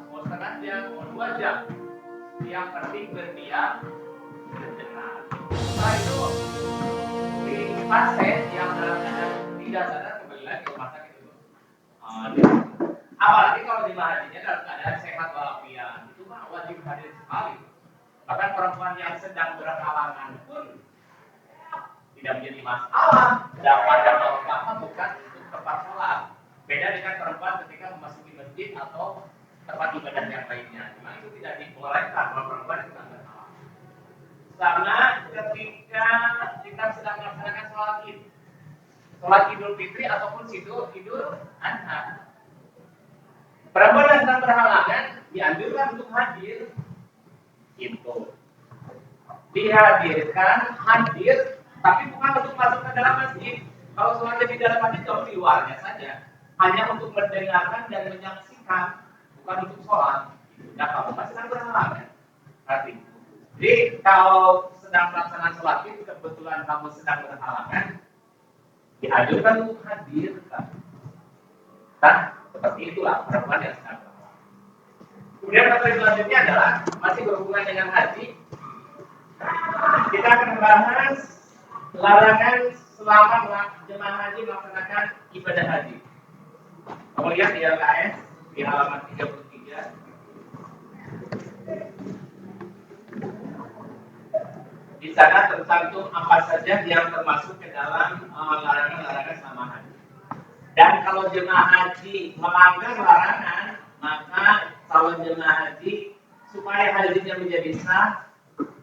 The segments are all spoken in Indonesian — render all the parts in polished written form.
mau setengah jam, mau 2 jam. Yang penting berdiam sejenak. Setelah itu di pasien yang dalam keadaan tidak sadar kembali lagi ke rumah sakit itu. Apalagi kalau jemaah hajinya dalam keadaan sehat walafiat, itu mah wajib hadir sekali. Bahkan perempuan yang sedang berhalangan pun tidak menjadi masalah. Dapat bukan untuk tempat sholat. Beda dengan perempuan ketika memasuki masjid atau tempat ibadah yang lainnya. Cuma itu tidak dibolehkan kalau perempuan itu tidak berhalangan. Karena ketika kita sedang melaksanakan sholat Idul Fitri ataupun Idul Adha, perempuan yang sedang berhalangan dianjurkan untuk hadir. Itu dihadirkan hadir, tapi bukan untuk masuk ke dalam masjid. Kalau sholatnya di dalam masjid, kalau di luarnya saja, hanya untuk mendengarkan dan menyaksikan, bukan untuk sholat. Nah, kamu masih sedang berhalangan. Berarti, jadi kalau sedang melaksanakan sholat itu kebetulan kamu sedang berhalangan, dianjurkan untuk hadir. Nah, seperti itulah perempuan yang sedang berhalangan. Kemudian materi selanjutnya adalah masih berhubungan dengan haji. Kita akan membahas larangan selama jemaah haji melaksanakan ibadah haji. Kamu lihat di LKS di halaman 33. Di sana tercantum apa saja yang termasuk ke dalam larangan-larangan selama haji. Dan kalau jemaah haji melanggar larangan, maka calon jemaah haji supaya hajinya menjadi sah,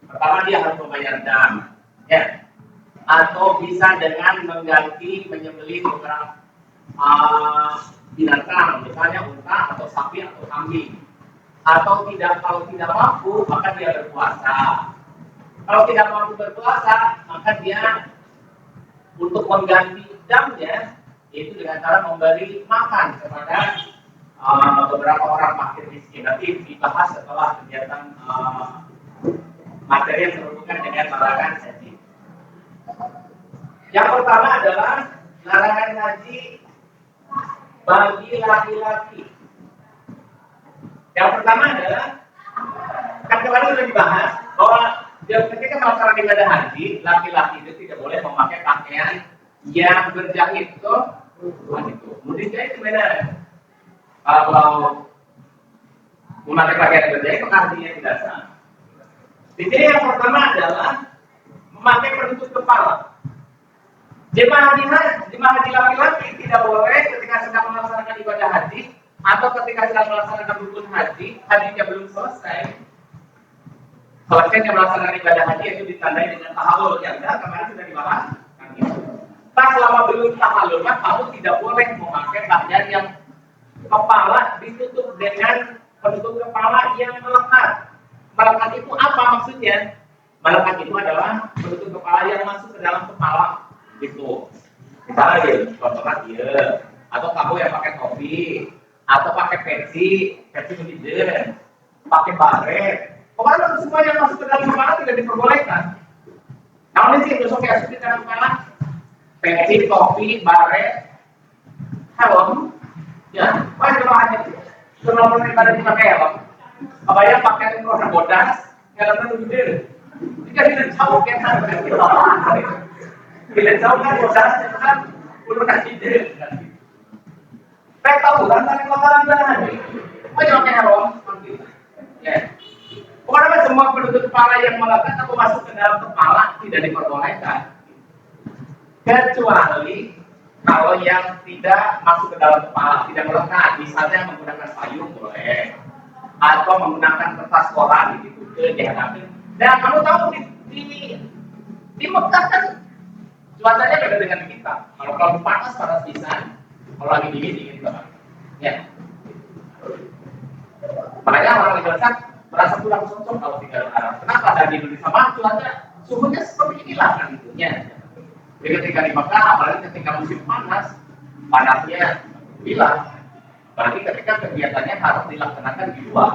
pertama dia harus membayar dam, ya, atau bisa dengan mengganti menyembelih beberapa binatang, misalnya unta atau sapi atau kambing. Atau kalau tidak mampu, maka dia berpuasa. Kalau tidak mampu berpuasa, maka dia untuk mengganti damnya itu dengan cara memberi makan kepada beberapa orang fakir miskin. Nanti dibahas setelah kegiatan materi yang berhubungan dengan larangan haji. Yang pertama adalah larangan haji bagi laki-laki. Yang pertama adalah, kan kemarin sudah dibahas bahwa ketika melaksanakan ibadah haji, laki-laki itu tidak boleh memakai pakaian yang berjahit. Itu. Kemudian jahit itu beda. Kalau memakai pakaian berjahit, maka hajinya tidak sah. Di sini yang pertama adalah memakai penutup kepala. Jemaah haji laki-laki tidak boleh ketika sedang melaksanakan ibadah haji atau ketika sedang melaksanakan rukun haji, hajinya belum selesai. Selesainya melaksanakan ibadah haji itu ditandai dengan tahallul yang kemarin sudah dibahas. Tak selama belum tahallul, kamu tidak boleh memakai pakaian yang kepala ditutup dengan penutup kepala yang melekat. Melekat itu apa maksudnya? Melekat itu adalah penutup kepala yang masuk ke dalam kepala, gitu. Misalnya ya, contohnya dia, atau kamu yang pakai topi, atau pakai peci hidden, pakai baret. Pokoknya semua yang masuk ke dalam kepala tidak diperbolehkan. Namun sih besok ya masuk ke dalam kepala, peci, topi, baret, helm, ya, wajib aja. Sebelum pada dipakai helm. Apa yang pakai warna bodas, helmnya lebih gede. Jika tidak jauh kan tidak jauh kan bodas itu kan udah gede. Saya tahu kan tadi makanan haji. Oh ya pakai helm, ya. Pokoknya semua penutup kepala yang melekat atau masuk ke dalam kepala tidak diperbolehkan. Kecuali kalau yang tidak masuk ke dalam kepala, tidak melekat, misalnya menggunakan payung boleh, atau menggunakan kertas koran gitu ke dihadapi. Dan kamu tahu di Mekah kan cuacanya beda dengan kita. Kalau panas bisa, kalau lagi dingin banget. Ya. Makanya orang Indonesia merasa kurang cocok kalau tinggal di Arab. Kenapa? Dan di Indonesia cuaca suhunya seperti inilah kan itunya. Jadi ketika di Mekah, apalagi ketika musim panasnya hilang. Berarti ketika kegiatannya harus dilaksanakan di luar.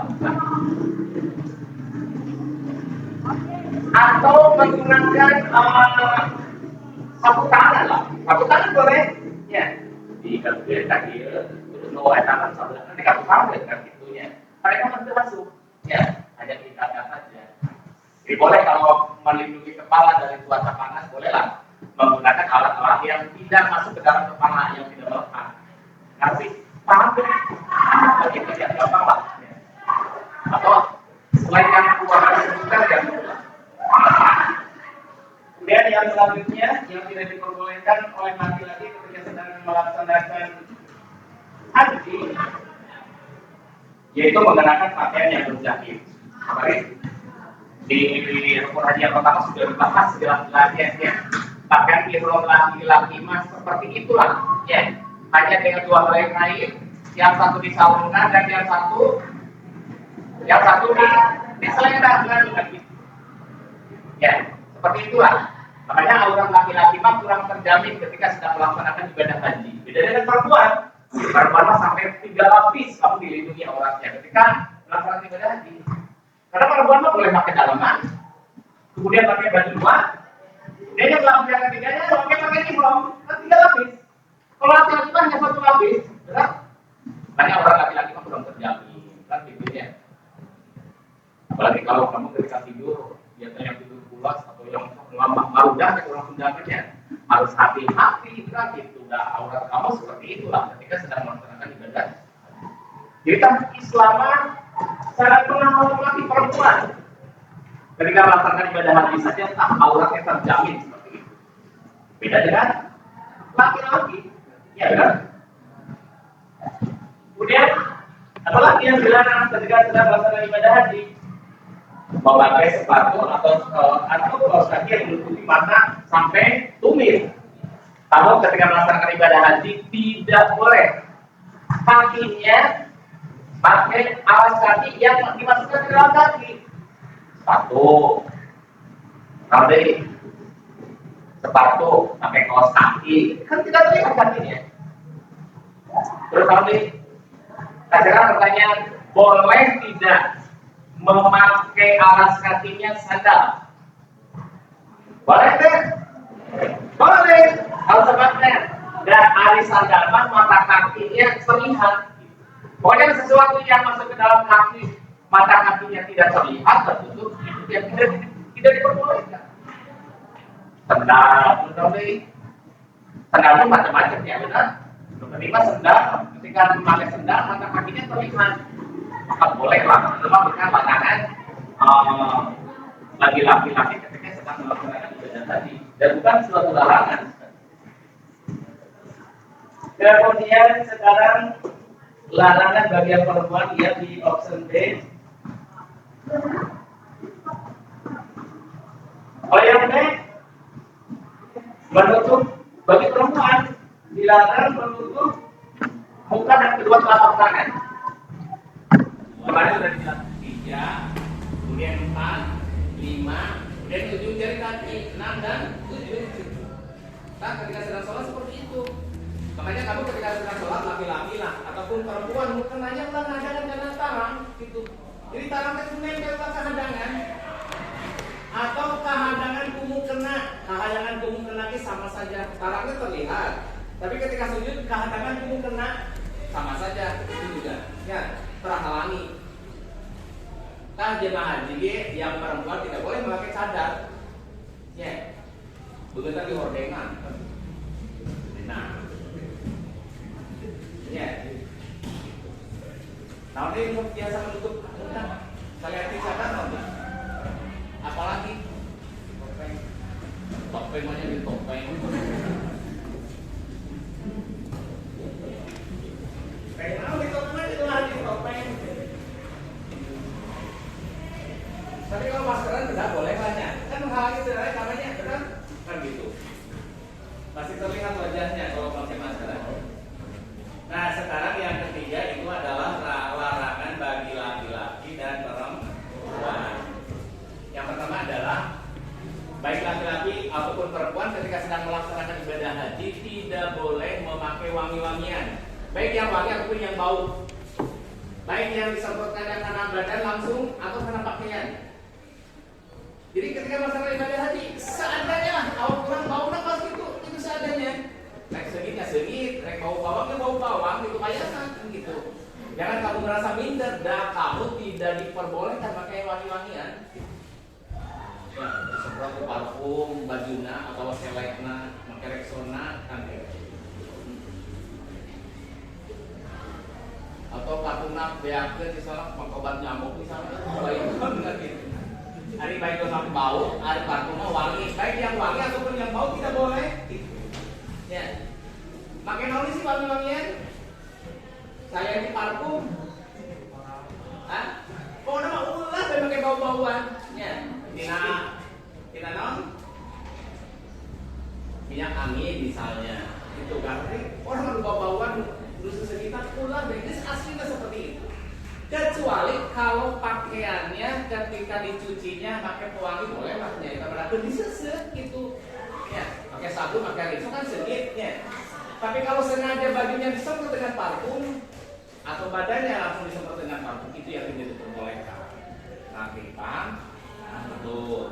Atau menggunakan sapu tangan lah. Sapu tangan boleh. Ya. Di kaki no tangan sapu tangan. Ini sapu tangan kan gitunya. tidak masuk ke dalam kepala yang tidak melekat. Tapi paham tuh? Begitu ya, gampang lah. Atau selain yang keluar disebutkan yang kedua. Kemudian yang selanjutnya yang tidak diperbolehkan oleh laki-laki ketika sedang melaksanakan haji, yaitu mengenakan pakaian yang berjahit. Kemarin di rukun haji yang pertama sudah dibahas jelas-jelas ya. Pakaian ihram laki-laki mas seperti itulah ya. Hanya dengan dua helai kain, yang satu disalurkan dan yang satu diselenggarkan dengan gitu. Ya, seperti itulah. Makanya aurat laki-laki mah kurang terjamin ketika sedang melaksanakan ibadah haji. Beda dengan perempuan. Perempuan mah sampai 3 lapis kamu dilindungi auratnya ketika melaksanakan ibadah haji. Karena perempuan mah boleh pakai dalaman, kemudian pakai baju luar. Dia yang melakukan ketiganya, pakai ihram, kan 3 lapis. Kalau laki-laki mah hanya 1 lapis, benar? Makanya aurat laki-laki mah kurang terjamin, kan gitu ya. Apalagi kalau kamu ketika tidur, biasanya yang tidur pulas atau yang marudah yang orang Sundanya harus hati-hati, kan gitu. Nah, aurat kamu seperti itulah ketika sedang melaksanakan ibadah. Jadi Islaman sangat menghormati perempuan. Ketika melaksanakan ibadah haji saja, auratnya terjamin seperti itu. Beda dengan laki-laki, ya kan? Kemudian, apalagi yang dilarang ketika sedang melaksanakan ibadah haji? Memakai sepatu atau kaos kaki yang menutupi mata sampai tumit. Kamu ketika melaksanakan ibadah haji tidak boleh kakinya pakai alas kaki yang dimasukkan ke dalam kaki. Sepatu, pakai kaos kaki, kan tidak terlihat kakinya. Terus sekarang pertanyaan, boleh tidak memakai alas kakinya sandal? Boleh deh? Boleh. Kalau sebabnya dan alis sandal mata kakinya terlihat. Pokoknya sesuatu yang masuk ke dalam kaki, mata kakinya tidak terlihat, tertutup, itu yang tidak diperbolehkan. Sandal itu macam-macam ya, benar? Ketika sendal, ketika memakai sendal, mata kakinya terlihat. Maka bolehlah, cuma bukan larangan bagi laki-laki ketika sedang melaksanakan ibadah tadi, dan bukan suatu larangan. Kemudian sekarang larangan bagi yang perempuan yang di option B. Yang B menutup bagi perempuan dilarang menutup muka dan kedua telapak tangan. Kemarin sudah dijelaskan 3, kemudian 4, 5, kemudian 7 jari kaki, 6 dan 7. Nah, ketika sedang sholat seperti itu. Makanya kamu ketika sedang sholat laki-laki lah ataupun perempuan mukenanya ulah ngadangan karena tarang gitu. Jadi tarang itu nempel ke kehadangan atau kehadangan kumu kena, kehadangan kumu kena sama saja. Tarangnya terlihat, tapi ketika sujud kehadangan kumu kena sama saja itu juga. Ya, terhalangi. Nah, jemaah haji yang perempuan tidak boleh memakai cadar. Ya, begitu di hordengan. Nah, ya. Nah, ini biasa menutup muka. Kalian bisa cadar nanti. Apalagi topeng aja di topeng. Tapi kalau maskeran tidak boleh banyak, kan menghalangi saudara kamarnya, benar? Kan gitu. Masih terlihat wajahnya kalau pakai maskeran. Nah, sekarang yang ketiga itu adalah larangan bagi laki-laki dan perempuan. Yang pertama adalah baik laki-laki ataupun perempuan ketika sedang melaksanakan ibadah haji tidak boleh memakai wangi-wangian, baik yang wangi ataupun yang bau, baik yang disemprotkan yang kena badan langsung atau kena pakaian. Jadi ketika melaksanakan ibadah haji seadanya lah, awal kurang bau pas itu seadanya. Rek segit, rek bau bawang itu payasan gitu. Jangan kamu merasa minder, dah kamu tidak diperbolehkan pakai wangi-wangian. Ya, disemprot ke parfum, bajuna atau selekna, pakai Rexona kan ya. Atau katuna beakeun misalnya obat nyamuk misalnya baik dengan gitu. Hari baik itu sampai bau, hari parfumnya wangi. Baik yang wangi ataupun yang bau tidak boleh. Ya. Makin naon sih wangi-wangian? Saya ini parfum. Hah? Pokoknya mah ulah saya pakai bau-bauan. Ya. Tina non? Minyak angin misalnya. Itu kan. Orang mau bau-bauan terus sekitar ulah begitu aslinya seperti itu. Kecuali kalau pakaiannya ketika dicucinya pakai pewangi boleh lah ya, kita berarti disesek gitu ya, pakai sabun pakai rinso kan sedikit ya. Tapi kalau sengaja bajunya disemprot dengan parfum atau badannya langsung disemprot dengan parfum, itu yang tidak diperbolehkan. Nah, pang, betul.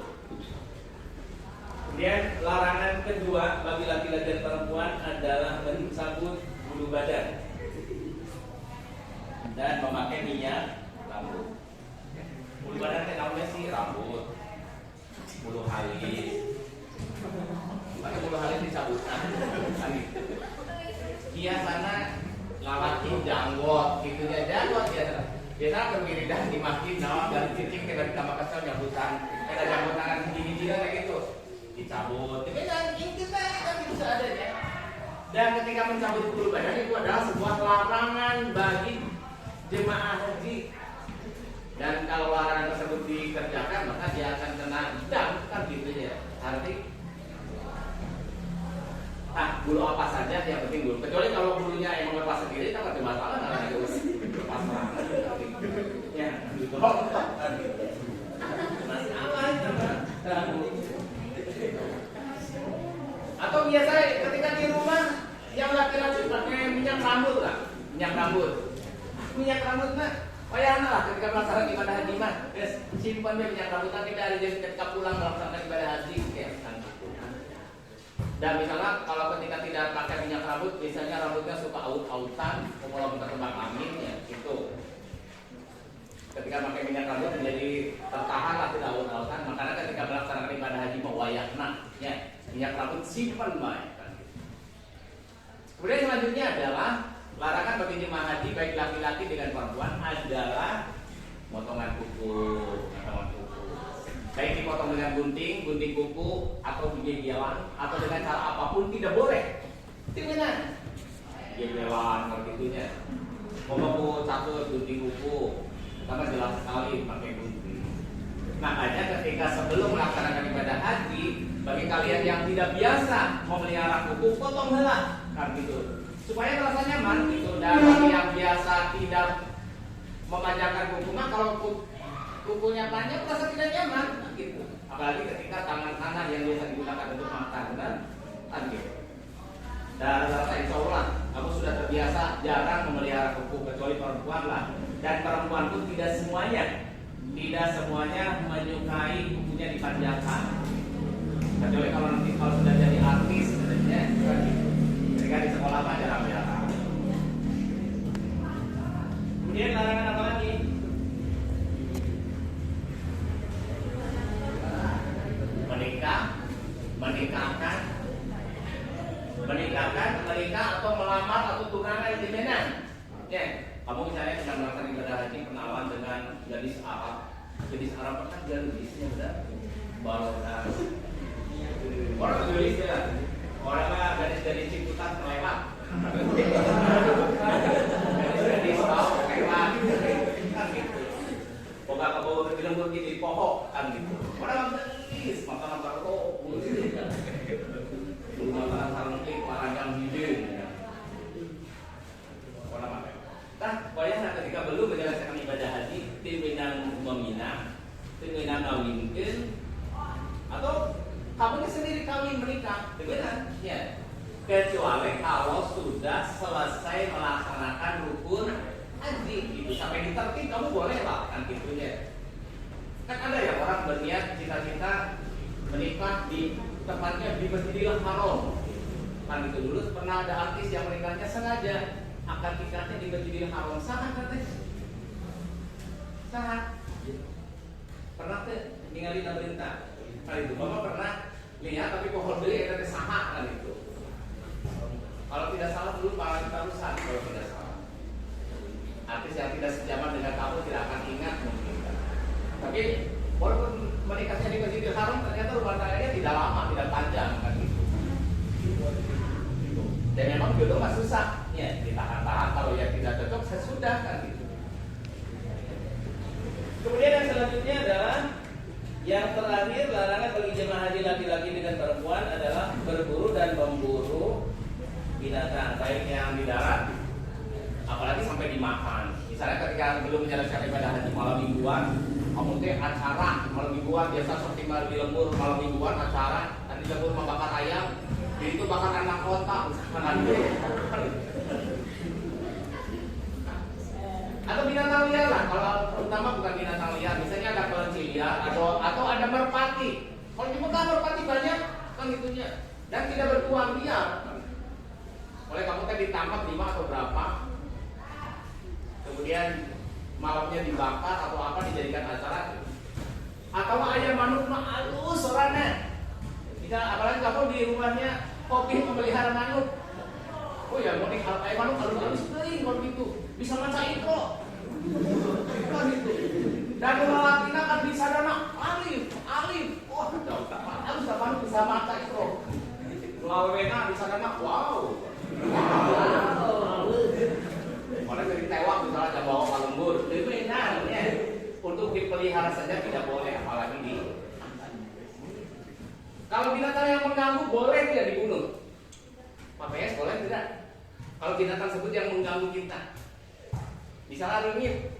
Kemudian larangan kedua bagi laki-laki dan perempuan adalah mencabut bulu badan dan memakai minyak rambut. Bulu badan namanya sih rambut, bulu halis. Pakai bulu halis dicabutkan. Biasanya lalaki janggot, gitu ya janggot ya. Biasa kemiridan di masjid, nawan dari cicing kita ditambah kesel nyambutan. Ada janggot tangan gini-gini kayak gitu, dicabut. Tapi kan kita kan bisa ada ya. Dan ketika mencabut bulu badan itu adalah sebuah larangan bagi jemaah haji. Dan kalau larangan tersebut dikerjakan maka dia akan kena dam kan gitu ya. Arti bulu apa saja yang penting bulu. Kecuali kalau bulunya emang lepas sendiri kan ada masalah karena itu lepas banget. Ya, gitu. Masih aman atau biasa ketika di rumah yang laki-laki pakai minyak rambut lah, minyak rambut mah wayahna lah ketika melaksanakan ibadah haji mah guys, simpan minyak rambut nanti dari ketika pulang melaksanakan ibadah haji ya kan. Dan misalnya kalau ketika tidak pakai minyak rambut, biasanya rambutnya suka aut-autan, kalau terkembang angin ya itu. Ketika pakai minyak rambut menjadi tertahan lah tidak aut-autan, makanya ketika melaksanakan ibadah haji mau wayahna ya minyak rambut simpan baik kan. Kemudian selanjutnya adalah larangan bagi jemaah haji baik laki-laki dengan perempuan adalah potongan kuku. Baik dipotong dengan gunting kuku atau gegelan atau dengan cara apapun tidak boleh. Timena. Gegelan begitunya. Mau satu gunting kuku, karena jelas sekali pakai gunting. Makanya ketika sebelum melaksanakan ibadah haji, bagi kalian yang tidak biasa memelihara kuku, potong heula kan gitu. Supaya merasa nyaman gitu. Dan bagi yang biasa tidak memanjangkan kuku, mah kalau kukunya panjang merasa tidak nyaman gitu. Apalagi ketika tangan kanan yang biasa digunakan untuk makan kan gitu. Dan rasa insya Allah aku sudah terbiasa jarang memelihara kuku kecuali perempuan lah. Dan perempuan pun tidak semuanya menyukai kukunya dipanjangkan. Kecuali kalau nanti kalau sudah jadi artis sebenarnya kan gitu. Ketika di sekolah mah jarang-jarang. Kemudian larangan apa lagi? Menikah atau melamar atau tunangan di Medan. Ya, kamu misalnya sedang melaksanakan ibadah haji kenalan dengan gadis Arab. Gadis Arab kan gadisnya benar. Barokan. Orang gadis ya. Orang mah gadis-gadis ciputan melewat. Gadis tahu lewat. Kan gitu. Boga ke bawah bergelembur di pohon kan gitu. Orang gadis makanan baru makanan sarungkik marajang hidung. Orang apa? Nah, pokoknya ketika belum menjalankan ibadah haji, timinang meminang, timinang ngawinkeun, atau kamu sendiri kawin menikah, benar? Ya. Kecuali kalau sudah selesai melaksanakan rukun haji, itu sampai di tertib kamu boleh lah kan gitu ya. Kan ada ya orang berniat cita-cita menikah di tempatnya di Masjidil Haram. Kan itu dulu pernah ada artis yang menikahnya sengaja akad nikahnya di Masjidil Haram. Sangat katanya. Sangat. Pernah tuh ningali berita. Kali itu Mama pernah lihat tapi pohon deui eta teh saha kan itu. Kalau tidak salah dulu para kita rusak kalau tidak salah. Artis yang tidak sejaman dengan kamu tidak akan ingat mungkin. Tapi walaupun menikahnya di Masjidil Haram ternyata rumah tangganya tidak lama, tidak panjang kan gitu. Dan memang jodoh nggak susah, ya ditahan-tahan kalau yang tidak cocok sesudah kan gitu. Kemudian yang selanjutnya adalah yang terakhir, larangan bagi jemaah haji laki-laki dengan perempuan adalah berburu dan memburu binatang baik yang di darat, apalagi sampai dimakan. Misalnya ketika belum menyelesaikan ibadah haji malam mingguan, kamu teh acara malam mingguan biasa seperti di lembur malam mingguan acara, dan di lembur membakar ayam, itu bakar anak kota, atau binatang liar lah. Kalau terutama bukan binatang liar, misalnya ada kelinci liar atau ada merpati. Kalau di Mekah merpati banyak kan gitunya, dan tidak bertuan liar. Oleh kamu teh ditangkap 5 atau berapa, kemudian malamnya dibakar atau apa dijadikan acara. Atau ayam manuk mah halus orangnya. Bisa apalagi kamu di rumahnya kopi memelihara manuk. Oh ya, mau ayam manuk halus-halus kering kalau gitu. Bisa maca intro. Kan gitu. Dan lelakina kan bisa dana alif. Wah, harus manuk bisa maca intro. Lawena bisa dana wow. Orang dari tewak misalnya ada bawa lembur, itu enak ya. Untuk dipelihara saja tidak boleh, apalagi di. Kalau binatang yang mengganggu boleh tidak dibunuh. Pak PS boleh tidak? Kalau binatang tersebut yang mengganggu kita, misalnya rengit.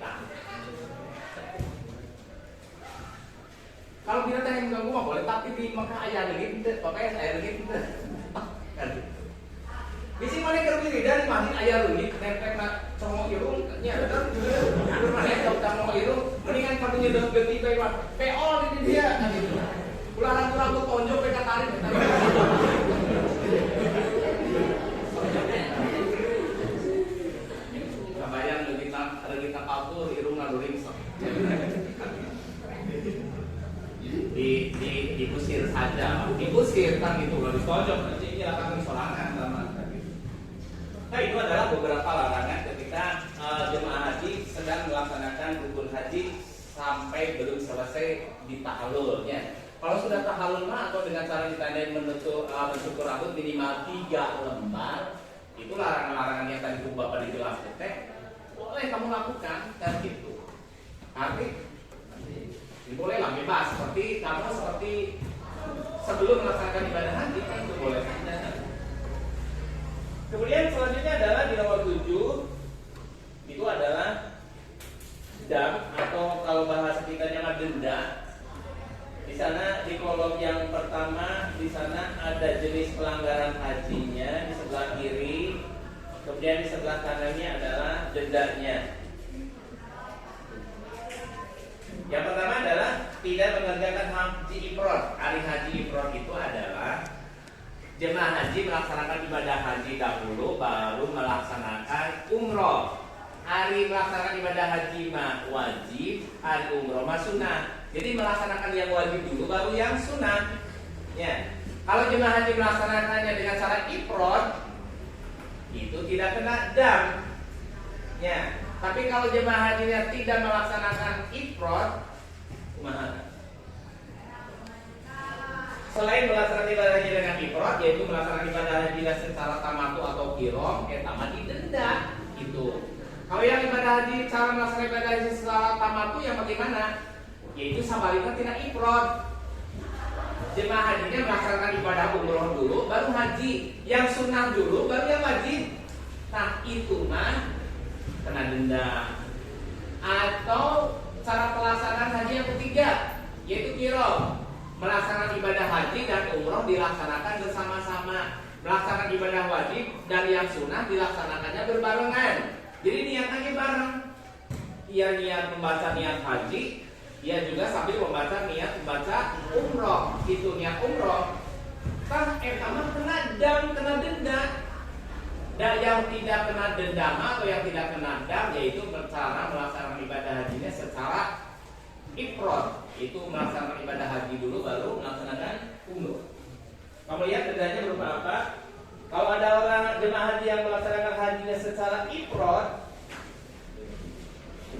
Nah. Kalau binatang yang mengganggu mah boleh, tapi di Mekah ayah rengit, Pak PS ayah rengit. Bisi mana kerja dari masih ayah rengit, nempel nak congok irung, nyadar juga. Mana congok irung, mendingan padunya dengan geti baik mah. PO ini dia, ulah ragu tonjok mereka tarik. Kabayang kita kabur irung lalu ringsek. Diusir saja, diusir kan gitu, kalau ditonjok nanti ini akan disorangan sama. Nah, itu adalah beberapa larangan ketika jemaah haji sedang melaksanakan rukun haji sampai belum selesai di tahallulnya. Kalau sudah tahallul atau dengan cara ditandai mencukur rambut minimal 3 lembar, itu larangan-larangan yang tadi Bapak dijelaskan boleh kamu lakukan dan gitu. Tapi boleh lah bebas seperti sebelum melaksanakan ibadah haji kan itu boleh. Kemudian selanjutnya adalah di nomor 7, itu adalah dam atau kalau bahasa kita nama denda. Di sana di kolom yang pertama di sana ada jenis pelanggaran hajinya di sebelah kiri, kemudian di sebelah kanannya adalah dendanya. Yang pertama adalah tidak mengerjakan haji ifrad. Hari haji ifrad itu adalah jemaah haji melaksanakan ibadah haji dahulu baru melaksanakan umroh. Hari melaksanakan ibadah haji mah wajib, hari umroh mah sunnah. Jadi melaksanakan yang wajib dulu baru yang sunnah. Ya. Kalau jemaah haji melaksanakannya dengan cara ifrad itu tidak kena dam. Ya. Tapi kalau jemaah hajinya tidak melaksanakan ifrad, kumaha? Selain melaksanakan ibadah haji dengan ifrad, yaitu melaksanakan ibadah haji secara tamatu atau qiram, tamat didenda itu. Kalau yang ibadah haji cara melaksanakan ibadah haji secara tamatu yang bagaimana? Yaitu sabarika tidak ifrad. Jemaah hajinya melaksanakan ibadah umroh dulu, baru haji. Yang sunnah dulu, baru yang wajib. Nah itu mah kena denda. Atau cara pelaksanaan haji yang ketiga, yaitu qiram. Melaksanakan ibadah haji dan umroh dilaksanakan bersama-sama. Melaksanakan ibadah wajib dan yang sunnah dilaksanakannya berbarengan. Jadi niatannya bareng. Ia niat membaca niat haji, ia juga sambil membaca umroh. Itu niat umroh. Kan emang kena dam, kena denda. Dan yang tidak kena denda atau yang tidak kena dam yaitu cara melaksanakan ibadah hajinya secara ifrad. Itu melaksanakan ibadah haji dulu baru melaksanakan umroh. Kamu lihat dendanya berupa apa? Kalau ada orang jemaah haji yang melaksanakan hajinya secara ifrad,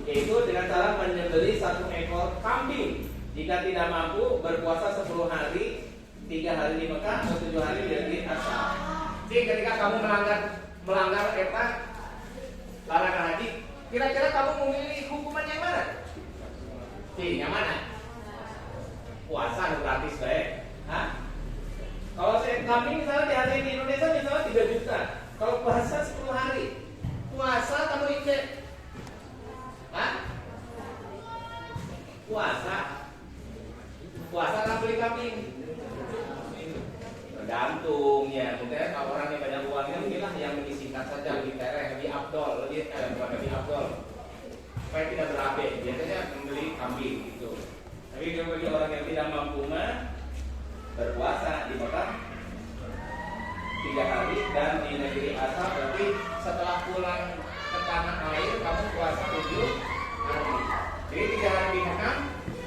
yaitu dengan cara menyembelih 1 ekor kambing. Jika tidak mampu berpuasa 10 hari, 3 hari di Mekah atau 7 hari di Masjid Asal. Jadi ketika kamu melanggar eta larangan haji, kira-kira kamu memilih hukuman yang mana? Yang mana? Puasa gratis baik. Hah? Kalau kambing misalnya di hari di Indonesia misalnya 3 juta. Kalau puasa 10 hari, puasa kamu ingat? Hah? Puasa kan beli kambing? Tergantung ya. Mungkin kalau orang yang banyak uangnya mungkinlah yang lebih singkat saja, lebih tereh, lebih afdol, bukan lebih afdol. Supaya tidak berabe. Biasanya membeli kambing gitu. Tapi bagi orang yang tidak mampu berpuasa di Mekah 3 hari dan di negeri asal, berarti setelah pulang ke tanah air kamu puasa 7 hari. Jadi 3 hari di Mekah,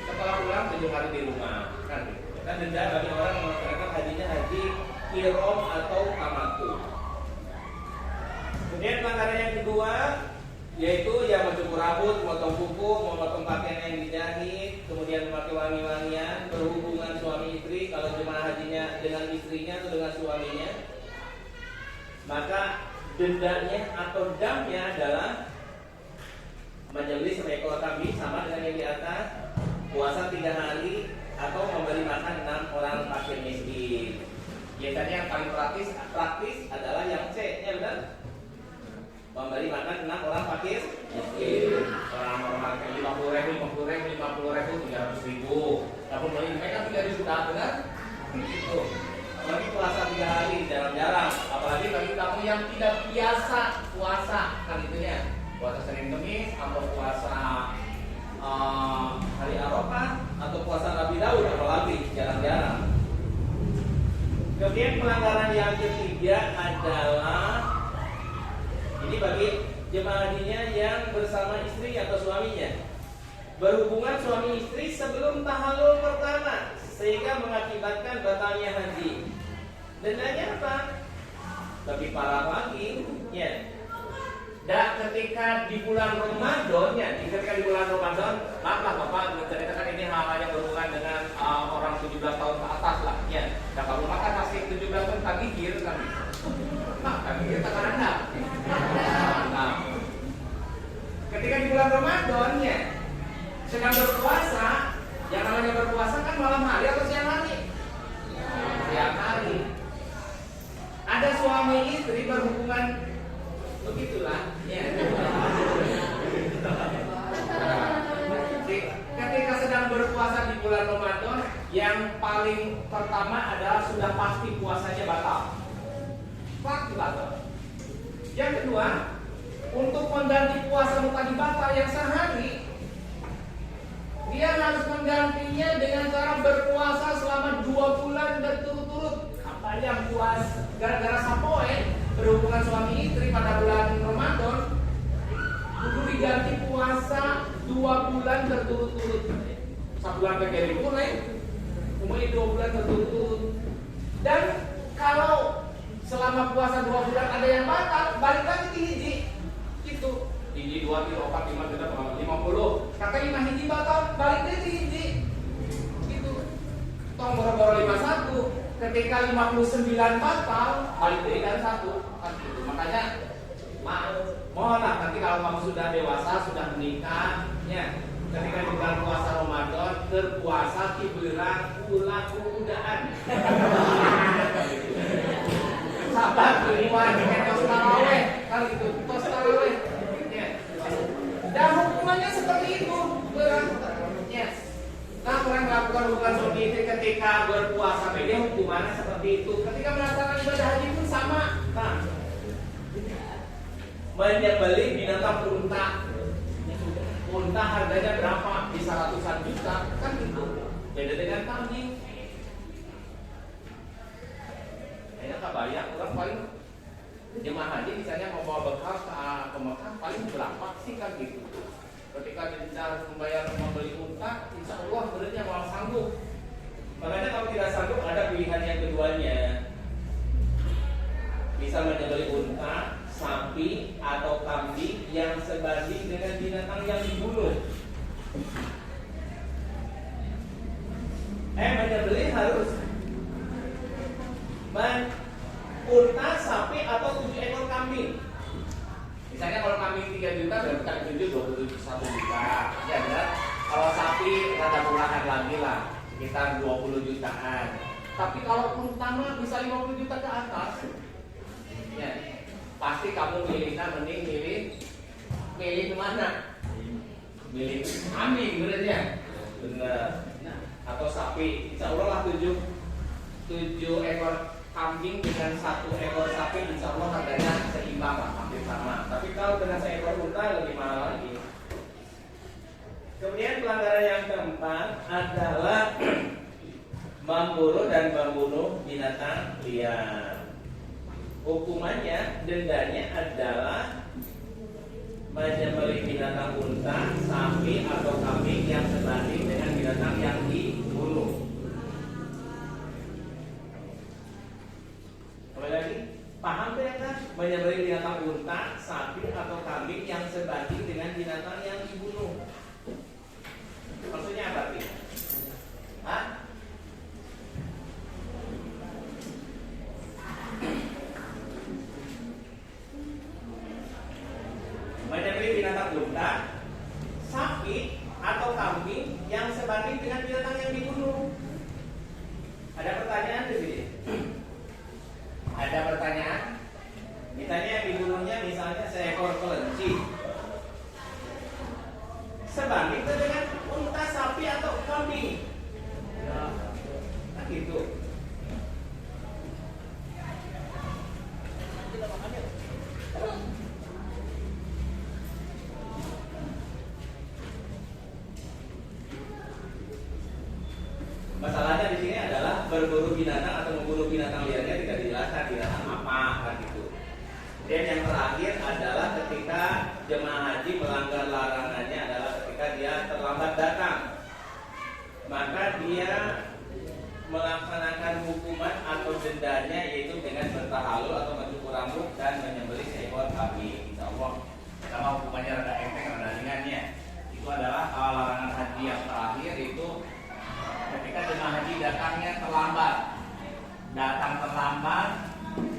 setelah pulang 7 hari di rumah, kan? Dan denda bagi orang yang melaksanakan hajinya haji kirom atau tamatu. Kemudian pelanggaran yang kedua yaitu yang mencukur rambut, memotong kuku, memotong pakaian yang dijahit, kemudian memakai wangi-wangian, berhubungan suami istri. Kalau jemaah hajinya dengan istrinya atau dengan suaminya, maka dendanya atau damnya adalah menyembelih 1 ekor kambing sama dengan yang di atas, puasa 3 hari, atau memberi makan 6 orang fakir miskin. Biasanya yang paling praktis adalah yang C, ya benar? Memberi makan 6 orang fakir miskin. Orang normal 50.000, 300.000. Tapi mereka 3 juta, benar? Gitu. Apalagi puasa 3 hari, jarang-jarang. Apalagi bagi kamu yang tidak biasa puasa, kan itunya. Puasa Senin Kemis atau puasa hari Arafah atau puasa Nabi Daud, apalagi jarang-jarang. Kemudian pelanggaran yang ketiga adalah ini bagi jemaah hajinya yang bersama istri atau suaminya, berhubungan suami istri sebelum tahallul pertama sehingga mengakibatkan batalnya haji. Dendanya apa? Lebih parah lagi, ya. Dan ketika di bulan Ramadan, ya, ketika di bulan Ramadan, maaflah Bapak menceritakan ini hal-hal yang berhubungan dengan orang 17 tahun ke atas lah, ya. Dan kalau makan masih 17 tahun tak gigir kan? Tak gigir tak Anda. Nah, ketika di bulan Ramadan, ya, sedang berpuasa, yang namanya berpuasa kan malam hari atau siang hari? Siang hari. Ada suami istri berhubungan begitulah, ya. Ketika sedang berpuasa di bulan Ramadan, yang paling pertama adalah sudah pasti puasanya batal. Pasti batal. Yang kedua, untuk mengganti puasa tadi batal yang sehari, dia harus menggantinya dengan cara berpuasa selama 2 bulan berturut-turut. Apa yang puas gara-gara sapoe berhubungan suami istri pada bulan Ramadan, kudu diganti puasa 2 bulan berturut-turut. 1 bulan kagak mulai, kemudian 2 bulan berturut-turut. Dan kalau selama puasa 2 bulan ada yang batal, balik lagi ke hiji, gitu. Hiji 2 3 4 5 6 50. Kata 5 hiji batal, balik lagi ke hiji, gitu. Tong boro-boro 51. Ketika 59 batal, balik dari kan 1 kan gitu. Makanya mohonlah nanti kalau kamu sudah dewasa, sudah menikah, ya, ketika di bulan puasa Ramadan berpuasa kiberan ulah kudaan. Sabar keliwan dengan tos taraweh, kan gitu, tos taraweh. Ya. Dan hukumannya seperti itu, ya. Nah, orang melakukan hubungan suami istri ketika berpuasa beda hukumannya seperti itu. Ketika melaksanakan ibadah haji pun sama. Nah, menyembelih binatang unta. Unta harganya berapa? Bisa ratusan juta, kan gitu. Beda dengan kambing. Kayaknya tak bayang, orang paling jemaah haji misalnya mau bawa bekal ke Mekah paling berapa sih kan gitu. Ketika kita harus membayar membeli unta, insya Allah sebenarnya malah sanggup Makanya kalau tidak sanggup ada pilihan yang keduanya. Bisa menyembelih unta, sapi, atau kambing yang sebanding dengan binatang yang dibunuh. Menyembelih harus unta, sapi, atau 7 ekor kambing. Misalnya kalau kambing 3 juta berarti kan 7 21 juta. Ya benar. Kalau sapi rada murahan lagi lah, sekitar 20 jutaan. Tapi kalau unta mah bisa 50 juta ke atas. Ya, pasti kamu mending milih kemana? Milih kambing, bener ya? Bener. Atau sapi, insya Allah lah 7 ekor kambing dengan 1 ekor sapi, insya Allah harganya seimbang lah, hampir sama. Tapi kalau dengan 1 ekor unta lebih mahal lagi. Kemudian pelanggaran yang keempat adalah memburu dan membunuh binatang liar. Hukumannya, dendanya adalah menyembelih binatang unta, sapi, atau kambing yang sebanding dengan binatang yang dibunuh. Kembali lagi, paham tidak kan? Menyembelih binatang unta, sapi, atau kambing yang sebanding dengan binatang yang dibunuh. Maksudnya apa sih? Hah? Menyembelih binatang unta, sapi, atau kambing yang sebanding dengan binatang yang dibunuh. Ada pertanyaan di sini? Ada pertanyaan? Misalnya yang dibunuhnya misalnya seekor kelinci. Sebanding itu dengan unta, sapi, atau kambing. Nah gitu. Masalahnya di sini adalah berburu binatang atau membunuh binatang liarnya tidak dijelaskan binatang apa kan gitu. Dan yang terakhir adalah ketika jemaah haji melanggar larangannya adalah ketika dia terlambat datang, maka dia melaksanakan hukuman atau dendanya yaitu dengan bertahalul atau mencukur rambut dan menyembelih seekor kambing. Insya Allah sama hukumannya rada enteng, rada ringannya. Itu adalah larangan haji yang terakhir, itu ketika jemaah haji datang terlambat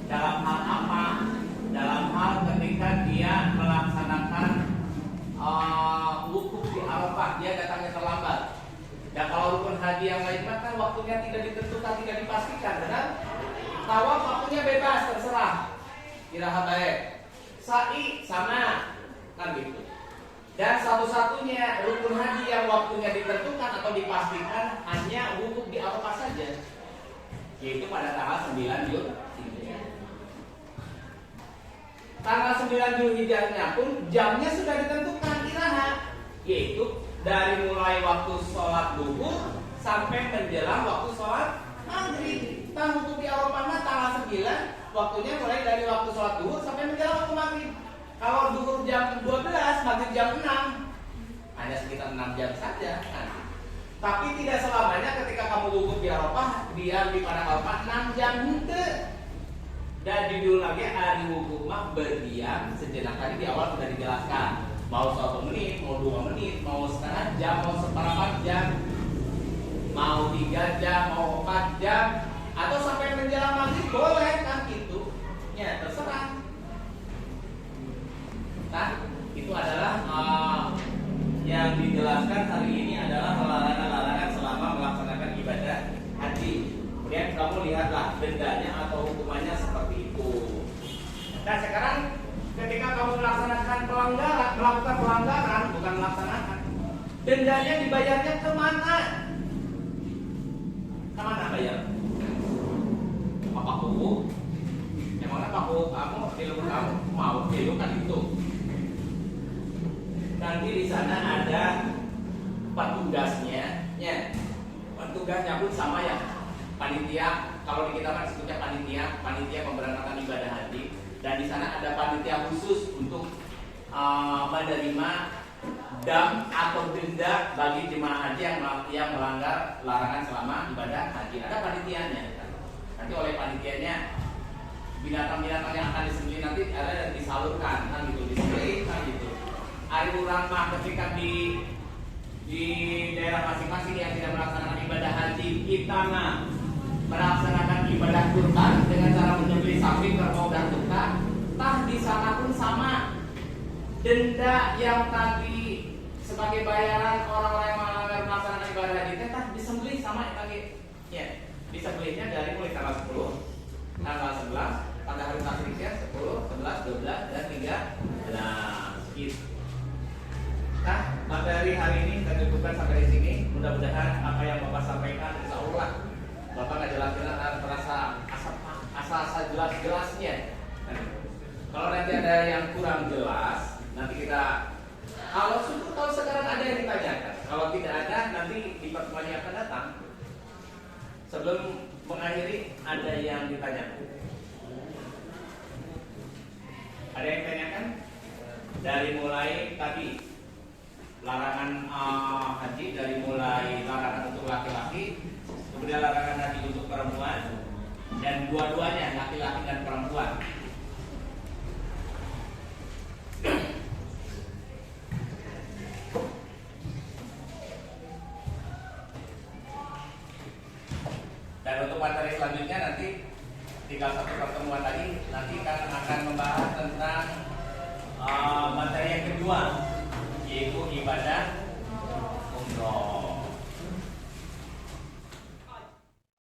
dalam hal apa? Dalam hal ketika dia melaksanakan wukuf di Arafah, dia datangnya terlambat. Dan kalau rukun haji yang lain kan waktunya tidak ditentukan, tidak dipastikan, benar? Tawaf waktunya bebas, terserah. Kiraha baik. Sa'i sama, kan gitu. Dan satu-satunya rukun haji yang waktunya ditentukan atau dipastikan hanya wukuf di Arafah saja, yaitu pada tanggal 9 Zulhijjah. Tanggal 9 Zulhijjahnya pun jamnya sudah ditentukan kiraha, yaitu dari mulai waktu sholat duhur sampai menjelang waktu sholat maghrib. Wukuf di Arafah tanggal 9, waktunya mulai dari waktu sholat duhur sampai menjelang waktu maghrib. Kalau duhur jam 12, maghrib jam 6, hanya sekitar 6 jam saja kan. Tapi tidak selamanya ketika kamu wukuf di Arafah, diam di padang Arafah 6 jam hente. Dan judul lagi hari wukuf mah berdiam sejenak, tadi di awal sudah dijelaskan. Mau 1 menit, mau 2 menit, mau setengah jam, mau seperempat jam, mau 3 jam, mau 4 jam, atau sampai menjelang maghrib boleh kan gitu. Ya terserah. Nah, itu adalah yang dijelaskan hari ini adalah larangan-larangan selama melaksanakan ibadah haji. Kemudian kamu lihatlah dendanya atau hukumannya seperti itu. Nah sekarang ketika kamu melaksanakan melakukan pelanggaran, bukan melaksanakan, dendanya dibayarnya kemana? Kemana bayar? Apa kuku? Emangnya Pak kuku kamu di luar kamu mau kan itu? Nanti di sana ada petugasnya, ya. Petugasnya pun sama ya. Panitia, kalau di kita kan sebutnya panitia pemberangkatan ibadah haji. Dan di sana ada panitia khusus untuk menerima dam atau denda bagi jemaah haji yang melanggar larangan selama ibadah haji. Ada panitianya. Nanti oleh panitianya binatang-binatang yang akan disembelih nanti ada yang disalurkan kan gitu, disembelih kan gitu. Ari urang mah ketika di daerah masing-masing yang tidak melaksanakan ibadah haji, kita mah melaksanakan ibadah kurban dengan cara menyembelih sapi, kerbau dan unta. Tah di sana pun sama. Denda yang tadi sebagai bayaran orang-orang yang melanggar melaksanakan ibadah haji tah disembelih sama yang tadi. Ya, disembelihnya dari mulai tanggal 10, tanggal 11 pada hari tasriknya 10, 11, 12 dan 13 gitu. Nah, materi hari ini kita cukupkan sampai di sini. Mudah-mudahan apa yang Bapak sampaikan insya Allah Bapak nggak jelas-jelas terasa asal jelas-jelasnya. Nah, kalau nanti ada yang kurang jelas, nanti kita kalau sekarang ada yang ditanyakan. Kalau tidak ada, nanti di pertemuan yang akan datang. Sebelum mengakhiri, ada yang ditanyakan. Ada yang ditanyakan? Dari mulai tadi larangan haji, dari mulai larangan untuk laki-laki, kemudian larangan haji untuk perempuan, dan dua-duanya laki-laki dan perempuan. Dan untuk materi selanjutnya nanti tinggal satu pertemuan lagi, nanti akan membahas tentang materi yang kedua, yaitu ibadah umroh.